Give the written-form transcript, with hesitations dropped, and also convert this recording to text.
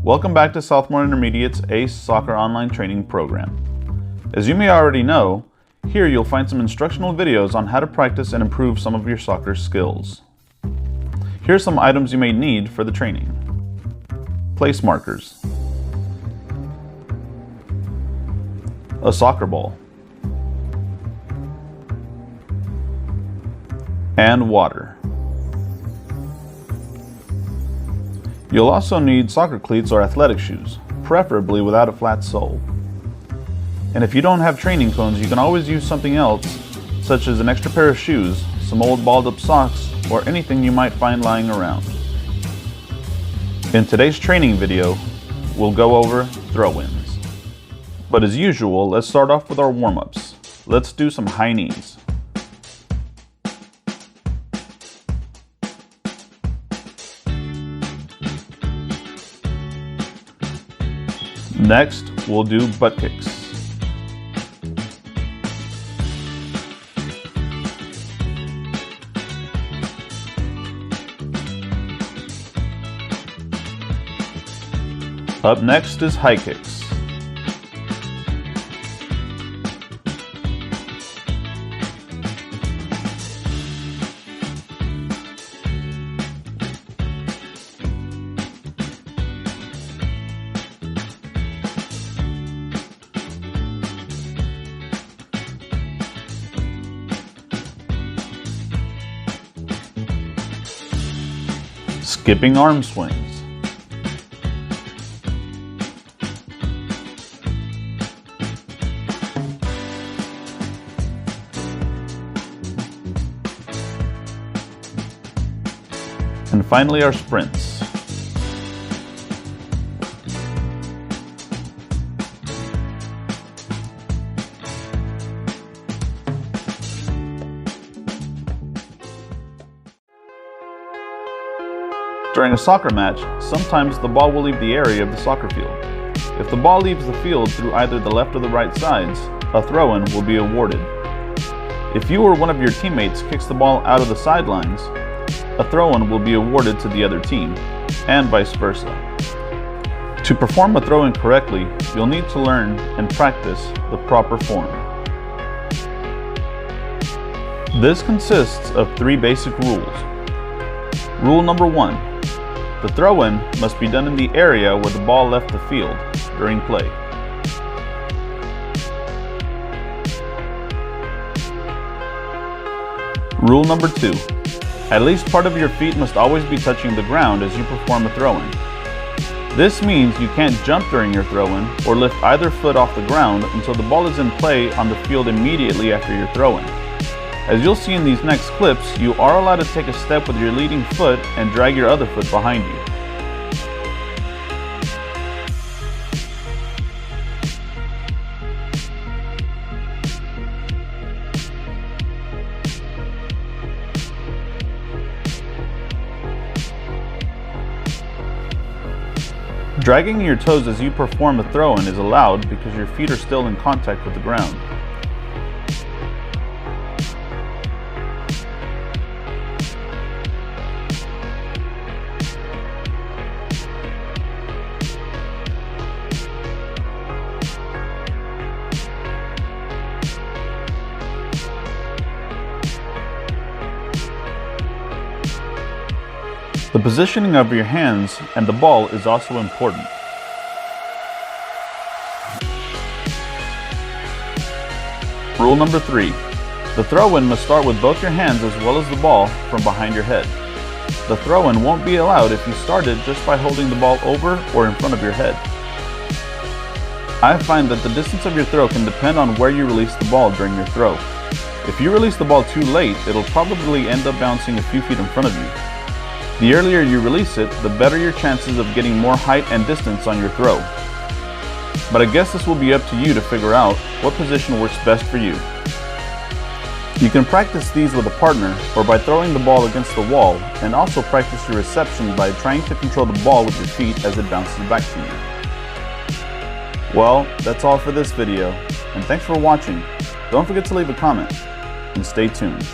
Welcome back to Sophomore Intermediate's ACE Soccer Online Training Program. As you may already know, here you'll find some instructional videos on how to practice and improve some of your soccer skills. Here are some items you may need for the training. Place markers, a soccer ball, and water. You'll also need soccer cleats or athletic shoes, preferably without a flat sole. And if you don't have training cones, you can always use something else, such as an extra pair of shoes, some old balled up socks, or anything you might find lying around. In today's training video, we'll go over throw-ins. But as usual, let's start off with our warm-ups. Let's do some high knees. Next, we'll do butt kicks. Up next is high kicks. Skipping arm swings. And finally, our sprints. During a soccer match, sometimes the ball will leave the area of the soccer field. If the ball leaves the field through either the left or the right sides, a throw-in will be awarded. If you or one of your teammates kicks the ball out of the sidelines, a throw-in will be awarded to the other team, and vice versa. To perform a throw-in correctly, you'll need to learn and practice the proper form. This consists of 3 basic rules. Rule number 1. The throw-in must be done in the area where the ball left the field during play. Rule number 2. At least part of your feet must always be touching the ground as you perform a throw-in. This means you can't jump during your throw-in or lift either foot off the ground until the ball is in play on the field immediately after your throw-in. As you'll see in these next clips, you are allowed to take a step with your leading foot and drag your other foot behind you. Dragging your toes as you perform a throw-in is allowed because your feet are still in contact with the ground. The positioning of your hands and the ball is also important. Rule number 3. The throw-in must start with both your hands as well as the ball from behind your head. The throw-in won't be allowed if you started just by holding the ball over or in front of your head. I find that the distance of your throw can depend on where you release the ball during your throw. If you release the ball too late, it'll probably end up bouncing a few feet in front of you. The earlier you release it, the better your chances of getting more height and distance on your throw. But I guess this will be up to you to figure out what position works best for you. You can practice these with a partner or by throwing the ball against the wall, and also practice your reception by trying to control the ball with your feet as it bounces back to you. Well, that's all for this video, and thanks for watching. Don't forget to leave a comment, and stay tuned.